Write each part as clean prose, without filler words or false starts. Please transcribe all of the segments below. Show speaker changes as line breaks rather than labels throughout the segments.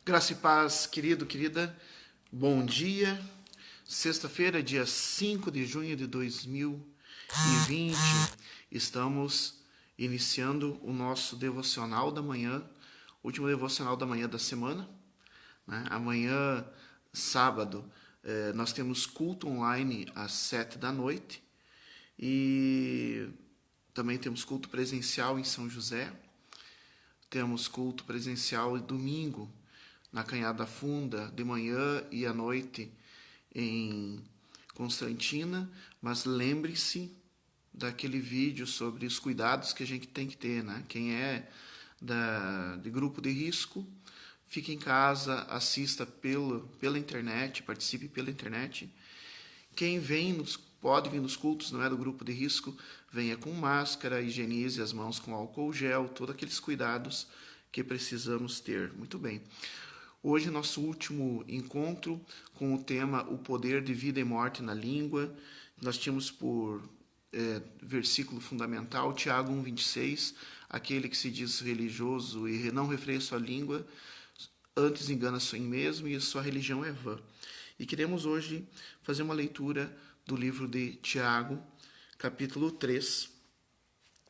Graça e paz, querido, querida. Bom dia. Sexta-feira, dia 5 de junho de 2020. Estamos iniciando o nosso devocional da manhã, último devocional da manhã da semana. Né? Amanhã, sábado, nós temos culto online às 7 da noite e também temos culto presencial em São José. Temos culto presencial domingo na Canhada Funda, de manhã e à noite em Constantina, mas lembre-se daquele vídeo sobre os cuidados que a gente tem que ter, né? Quem é de grupo de risco, fique em casa, assista pela internet, participe pela internet. Quem pode vir nos cultos, não é do grupo de risco, venha com máscara, higienize as mãos com álcool gel, todos aqueles cuidados que precisamos ter. Muito bem. Hoje, nosso último encontro com o tema O Poder de Vida e Morte na Língua. Nós tínhamos por versículo fundamental, Tiago 1,26, aquele que se diz religioso e não refreia sua língua, antes engana a si mesmo e sua religião é vã. E queremos hoje fazer uma leitura do livro de Tiago, capítulo 3.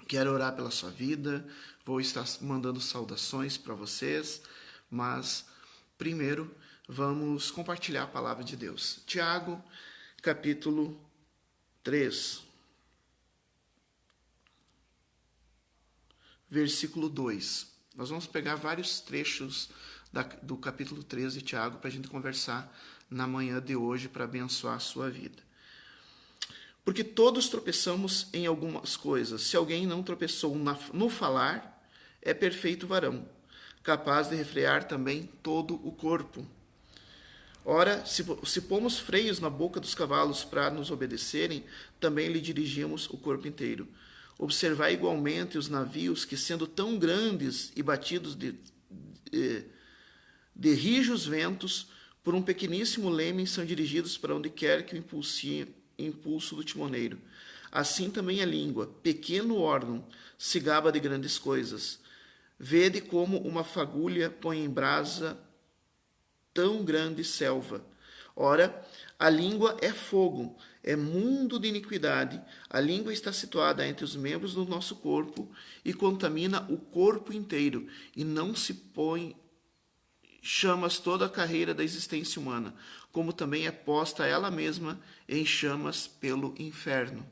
Quero orar pela sua vida, vou estar mandando saudações para vocês, mas primeiro vamos compartilhar a palavra de Deus. Tiago, capítulo 3, versículo 2. Nós vamos pegar vários trechos do capítulo 3 de Tiago para a gente conversar na manhã de hoje para abençoar a sua vida. Porque todos tropeçamos em algumas coisas. Se alguém não tropeçou no falar, é perfeito varão, capaz de refrear também todo o corpo. Ora, se pomos freios na boca dos cavalos para nos obedecerem, também lhe dirigimos o corpo inteiro. Observai igualmente os navios que, sendo tão grandes e batidos de rijos ventos, por um pequeníssimo leme, são dirigidos para onde quer que o impulso do timoneiro. Assim também a língua, pequeno órgão, se gaba de grandes coisas. Vede como uma fagulha põe em brasa tão grande selva. Ora, a língua é fogo, é mundo de iniquidade. A língua está situada entre os membros do nosso corpo e contamina o corpo inteiro, e não se põe chamas toda a carreira da existência humana, como também é posta ela mesma em chamas pelo inferno.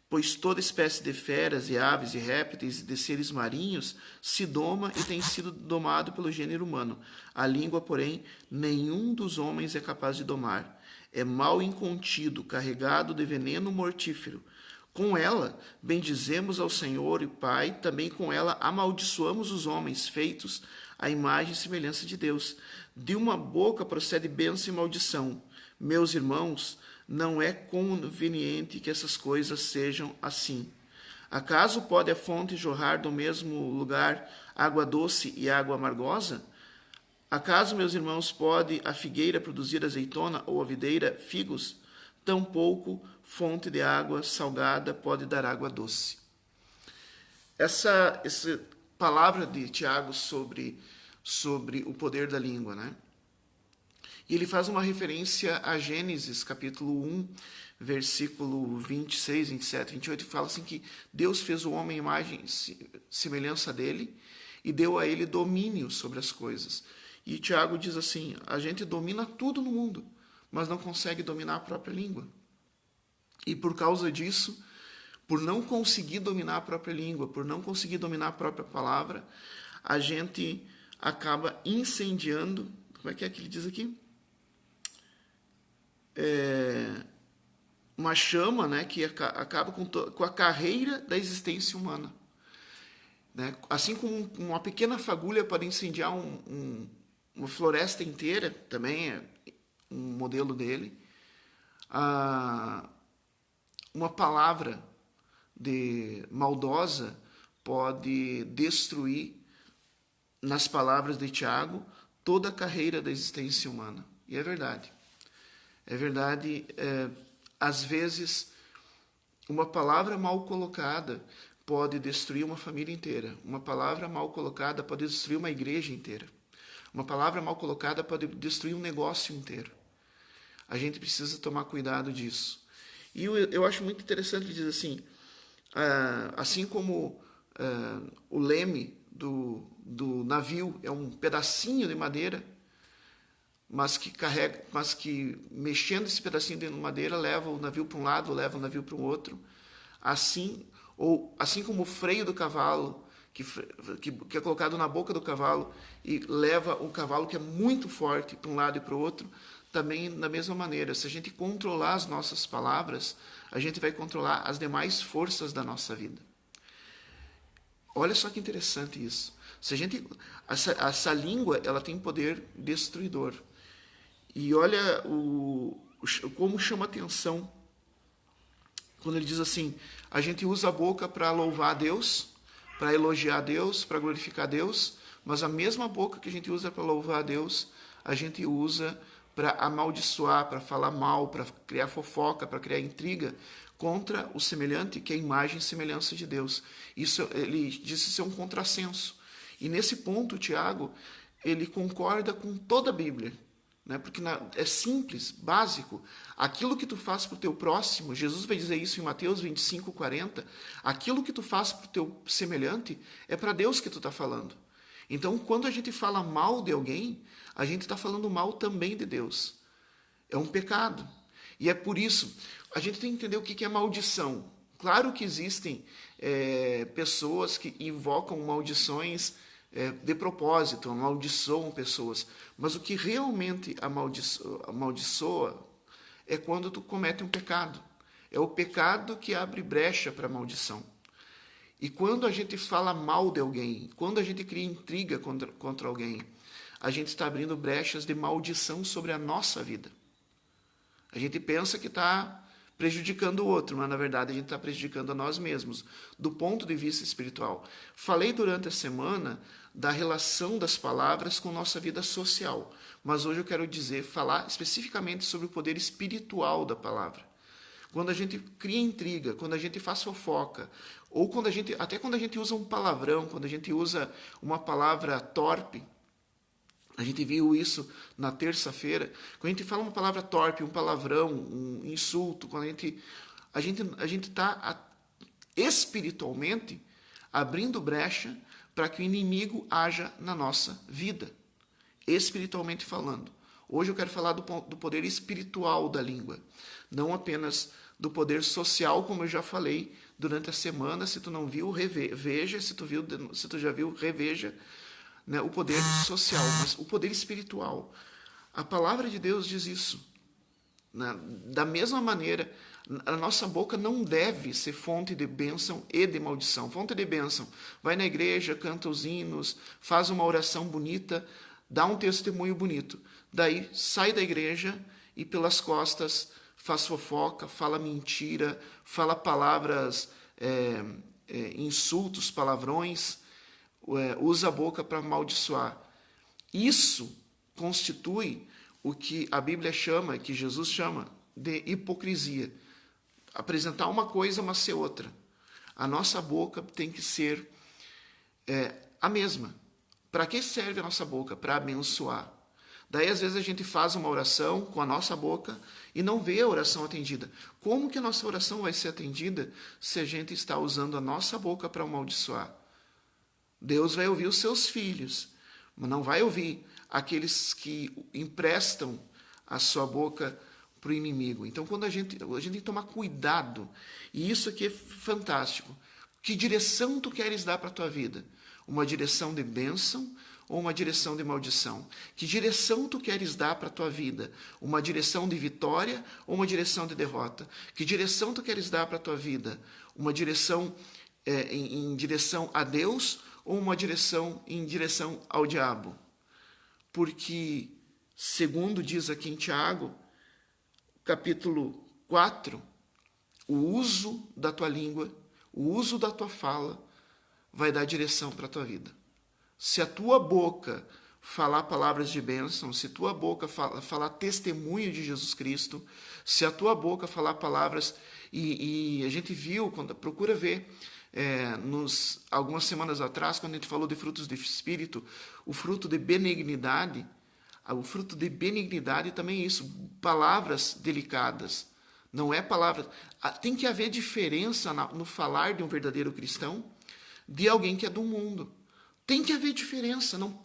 Pois toda espécie de feras e aves e répteis e de seres marinhos se doma e tem sido domado pelo gênero humano. A língua, porém, nenhum dos homens é capaz de domar. É mal incontido, carregado de veneno mortífero. Com ela bendizemos ao Senhor e Pai, também com ela amaldiçoamos os homens, feitos à imagem e semelhança de Deus. De uma boca procede bênção e maldição. Meus irmãos, não é conveniente que essas coisas sejam assim. Acaso pode a fonte jorrar do mesmo lugar água doce e água amargosa? Acaso, meus irmãos, pode a figueira produzir azeitona ou a videira figos? Tampouco fonte de água salgada pode dar água doce. Essa palavra de Tiago sobre o poder da língua, né? E ele faz uma referência a Gênesis, capítulo 1, versículo 26, 27, 28, que fala assim que Deus fez o homem imagem e semelhança dele e deu a ele domínio sobre as coisas. E Tiago diz assim, a gente domina tudo no mundo, mas não consegue dominar a própria língua. E por causa disso, por não conseguir dominar a própria língua, por não conseguir dominar a própria palavra, a gente acaba incendiando, como é que ele diz aqui? Uma chama, né, que acaba com a carreira da existência humana. Né? Assim como uma pequena fagulha pode incendiar uma floresta inteira, também é um modelo dele, uma palavra maldosa pode destruir, nas palavras de Tiago, toda a carreira da existência humana. E é verdade. É verdade, às vezes, uma palavra mal colocada pode destruir uma família inteira. Uma palavra mal colocada pode destruir uma igreja inteira. Uma palavra mal colocada pode destruir um negócio inteiro. A gente precisa tomar cuidado disso. E eu acho muito interessante, ele diz assim, assim como o leme do navio é um pedacinho de madeira, mas que mexendo esse pedacinho de madeira leva o navio para um lado, leva o navio para o outro. Assim como o freio do cavalo, que é colocado na boca do cavalo e leva o cavalo, que é muito forte, para um lado e para o outro, também da mesma maneira. Se a gente controlar as nossas palavras, a gente vai controlar as demais forças da nossa vida. Olha só que interessante isso. Essa língua, ela tem poder destruidor. E olha como chama atenção quando ele diz assim, a gente usa a boca para louvar a Deus, para elogiar a Deus, para glorificar a Deus, mas a mesma boca que a gente usa para louvar a Deus, a gente usa para amaldiçoar, para falar mal, para criar fofoca, para criar intriga contra o semelhante, que é a imagem e semelhança de Deus. Isso, ele diz que isso é um contrassenso. E nesse ponto, Tiago, ele concorda com toda a Bíblia, né? Porque é simples, básico. Aquilo que tu faz para o teu próximo, Jesus vai dizer isso em Mateus 25, 40, aquilo que tu faz para o teu semelhante é para Deus que tu está falando. Então, quando a gente fala mal de alguém, a gente está falando mal também de Deus. É um pecado. E é por isso, a gente tem que entender o que é maldição. Claro que existem pessoas que invocam maldições de propósito, amaldiçoam pessoas. Mas o que realmente amaldiçoa é quando tu comete um pecado. É o pecado que abre brecha para a maldição. E quando a gente fala mal de alguém, quando a gente cria intriga contra alguém, a gente está abrindo brechas de maldição sobre a nossa vida. A gente pensa que está prejudicando o outro, mas na verdade a gente está prejudicando a nós mesmos, do ponto de vista espiritual. Falei durante a semana da relação das palavras com nossa vida social, mas hoje eu quero falar especificamente sobre o poder espiritual da palavra. Quando a gente cria intriga, quando a gente faz fofoca, ou até quando a gente usa um palavrão, quando a gente usa uma palavra torpe, a gente viu isso na terça-feira, quando a gente fala uma palavra torpe, um palavrão, um insulto, quando a gente está espiritualmente abrindo brecha para que o inimigo haja na nossa vida, espiritualmente falando. Hoje eu quero falar do poder espiritual da língua, não apenas do poder social, como eu já falei durante a semana. Se tu não viu, veja. Se tu já viu, reveja, né, o poder social, mas o poder espiritual. A palavra de Deus diz isso. Né? Da mesma maneira, a nossa boca não deve ser fonte de bênção e de maldição. Fonte de bênção, vai na igreja, canta os hinos, faz uma oração bonita, dá um testemunho bonito. Daí sai da igreja e pelas costas faz fofoca, fala mentira, fala palavras, insultos, palavrões, usa a boca para amaldiçoar. Isso constitui o que a Bíblia chama, que Jesus chama, de hipocrisia. Apresentar uma coisa, mas ser outra. A nossa boca tem que ser a mesma. Para que serve a nossa boca? Para abençoar. Daí, às vezes, a gente faz uma oração com a nossa boca e não vê a oração atendida. Como que a nossa oração vai ser atendida se a gente está usando a nossa boca para amaldiçoar? Deus vai ouvir os seus filhos, mas não vai ouvir aqueles que emprestam a sua boca para o inimigo. Então, quando a gente tem que tomar cuidado, e isso aqui é fantástico. Que direção tu queres dar para a tua vida? Uma direção de bênção ou uma direção de maldição? Que direção tu queres dar para a tua vida? Uma direção de vitória ou uma direção de derrota? Que direção tu queres dar para a tua vida? Uma direção em direção a Deus ou uma direção em direção ao diabo? Porque, segundo diz aqui em Tiago, capítulo 4, o uso da tua língua, o uso da tua fala vai dar direção para a tua vida. Se a tua boca falar palavras de bênção, se a tua boca falar testemunho de Jesus Cristo, se a tua boca falar palavras, e a gente viu, procura ver algumas semanas atrás, quando a gente falou de frutos do Espírito, o fruto de benignidade também é isso, palavras delicadas. Não é palavras. Tem que haver diferença no falar de um verdadeiro cristão de alguém que é do mundo. Tem que haver diferença. Não,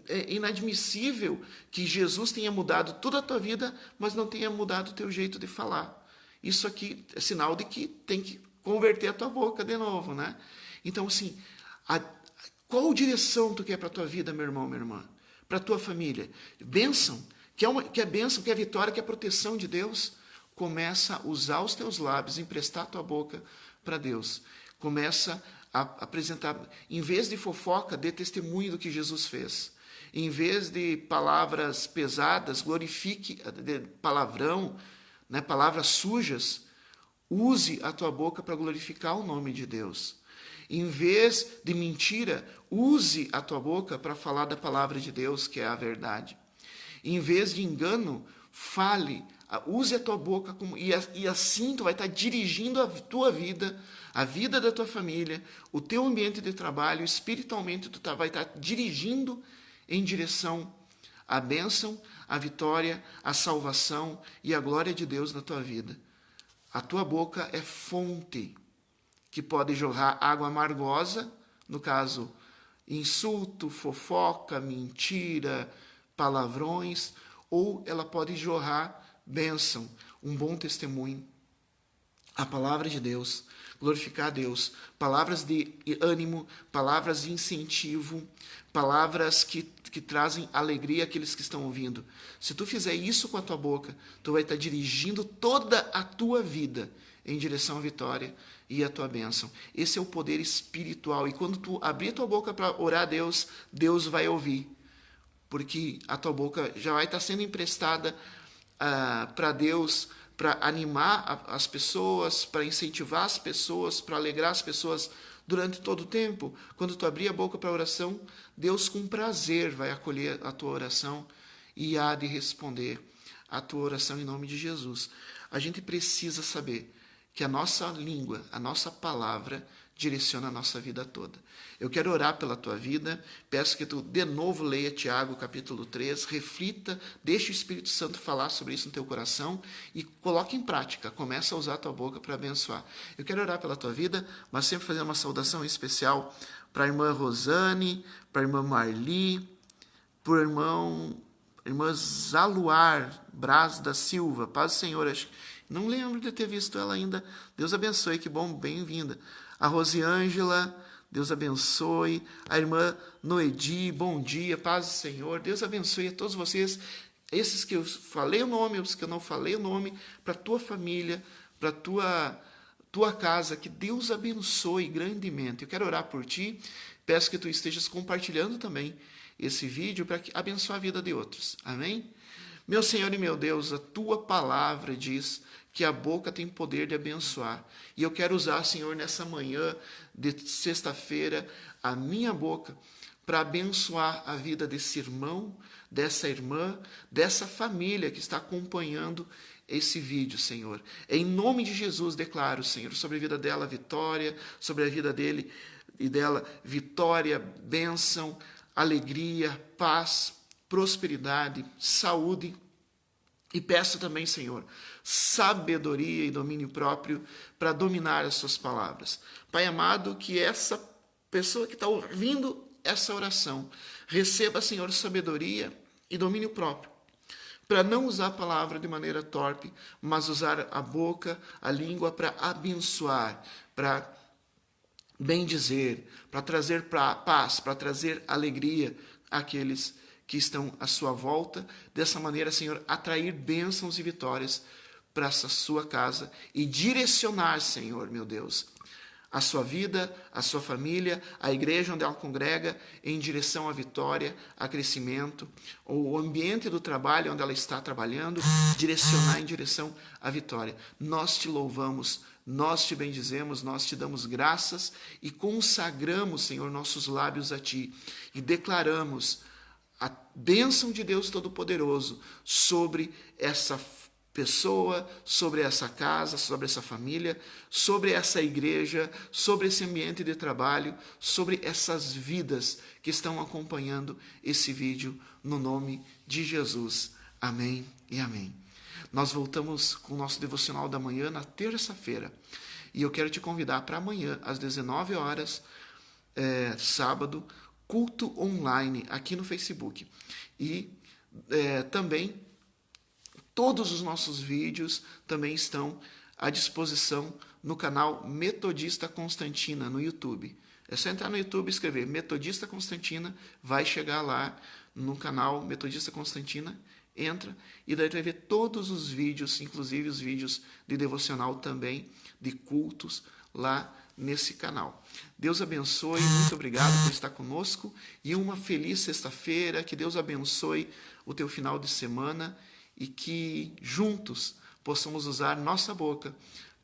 é inadmissível que Jesus tenha mudado toda a tua vida, mas não tenha mudado o teu jeito de falar. Isso aqui é sinal de que tem que converter a tua boca de novo, né? Então, assim, qual direção tu quer para a tua vida, meu irmão, minha irmã? Para a tua família? Bênção? Quer bênção, quer vitória, quer proteção de Deus? Começa a usar os teus lábios, emprestar a tua boca para Deus. Começa a apresentar, em vez de fofoca, dê testemunho do que Jesus fez. Em vez de palavras pesadas, glorifique, de palavrão, né, palavras sujas, use a tua boca para glorificar o nome de Deus. Em vez de mentira, use a tua boca para falar da palavra de Deus, que é a verdade. Em vez de engano, fale, use a tua boca e assim tu vai estar dirigindo a tua vida, a vida da tua família, o teu ambiente de trabalho, espiritualmente tu vai estar dirigindo em direção à bênção, à vitória, à salvação e à glória de Deus na tua vida. A tua boca é fonte que pode jorrar água amargosa, no caso, insulto, fofoca, mentira, palavrões, ou ela pode jorrar bênção, um bom testemunho, a palavra de Deus, glorificar a Deus, palavras de ânimo, palavras de incentivo, palavras que trazem alegria àqueles que estão ouvindo. Se tu fizer isso com a tua boca, tu vai estar dirigindo toda a tua vida em direção à vitória e à tua bênção. Esse é o poder espiritual. E quando tu abrir a tua boca para orar a Deus, Deus vai ouvir. Porque a tua boca já vai estar sendo emprestada para Deus, para animar as pessoas, para incentivar as pessoas, para alegrar as pessoas durante todo o tempo. Quando tu abrir a boca para oração, Deus com prazer vai acolher a tua oração e há de responder a tua oração em nome de Jesus. A gente precisa saber que a nossa língua, a nossa palavra, direciona a nossa vida toda. Eu quero orar pela tua vida, peço que tu de novo leia Tiago capítulo 3, reflita, deixe o Espírito Santo falar sobre isso no teu coração e coloque em prática, começa a usar a tua boca para abençoar. Eu quero orar pela tua vida, mas sempre fazer uma saudação especial para a irmã Rosane, para a irmã Marli, para o irmã Zaluar Braz da Silva, paz do Senhor, não lembro de ter visto ela ainda, Deus abençoe, que bom, bem-vinda. A Rosiângela, Deus abençoe. A irmã Noedi, bom dia, paz do Senhor. Deus abençoe a todos vocês. Esses que eu falei o nome, os que eu não falei o nome, para a tua família, para a tua casa, que Deus abençoe grandemente. Eu quero orar por ti. Peço que tu estejas compartilhando também esse vídeo para abençoar a vida de outros. Amém? Meu Senhor e meu Deus, a tua palavra diz que a boca tem poder de abençoar. E eu quero usar, Senhor, nessa manhã de sexta-feira, a minha boca para abençoar a vida desse irmão, dessa irmã, dessa família que está acompanhando esse vídeo, Senhor. Em nome de Jesus, declaro, Senhor, sobre a vida dela, vitória, sobre a vida dele e dela, vitória, bênção, alegria, paz, prosperidade, saúde. E peço também, Senhor, sabedoria e domínio próprio para dominar as suas palavras. Pai amado, que essa pessoa que está ouvindo essa oração receba, Senhor, sabedoria e domínio próprio, para não usar a palavra de maneira torpe, mas usar a boca, a língua para abençoar, para bendizer, para trazer paz, para trazer alegria àqueles que estão à sua volta, dessa maneira, Senhor, atrair bênçãos e vitórias para essa sua casa e direcionar, Senhor, meu Deus, a sua vida, a sua família, a igreja onde ela congrega em direção à vitória, a crescimento, ou o ambiente do trabalho onde ela está trabalhando, direcionar em direção à vitória. Nós te louvamos, nós te bendizemos, nós te damos graças e consagramos, Senhor, nossos lábios a ti e declaramos a bênção de Deus Todo-Poderoso sobre essa pessoa, sobre essa casa, sobre essa família, sobre essa igreja, sobre esse ambiente de trabalho, sobre essas vidas que estão acompanhando esse vídeo, no nome de Jesus. Amém e amém. Nós voltamos com o nosso devocional da manhã na terça-feira. E eu quero te convidar para amanhã, às 19 horas, sábado, culto online aqui no Facebook. E também todos os nossos vídeos também estão à disposição no canal Metodista Constantina no YouTube. É só entrar no YouTube e escrever Metodista Constantina, vai chegar lá no canal Metodista Constantina, entra e daí tu vai ver todos os vídeos, inclusive os vídeos de devocional também, de cultos, lá nesse canal. Deus abençoe, muito obrigado por estar conosco e uma feliz sexta-feira, que Deus abençoe o teu final de semana e que juntos possamos usar nossa boca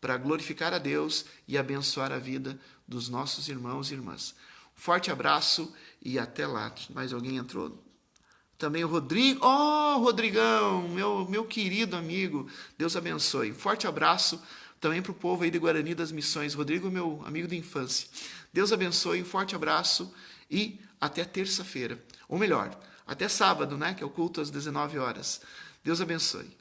para glorificar a Deus e abençoar a vida dos nossos irmãos e irmãs. Forte abraço e até lá. Mais alguém entrou? Também o Rodrigo. Oh, Rodrigão, meu querido amigo. Deus abençoe. Forte abraço também para o povo aí de Guarani das Missões. Rodrigo, meu amigo de infância. Deus abençoe, um forte abraço e até terça-feira. Ou melhor, até sábado, né? Que é o culto às 19 horas. Deus abençoe.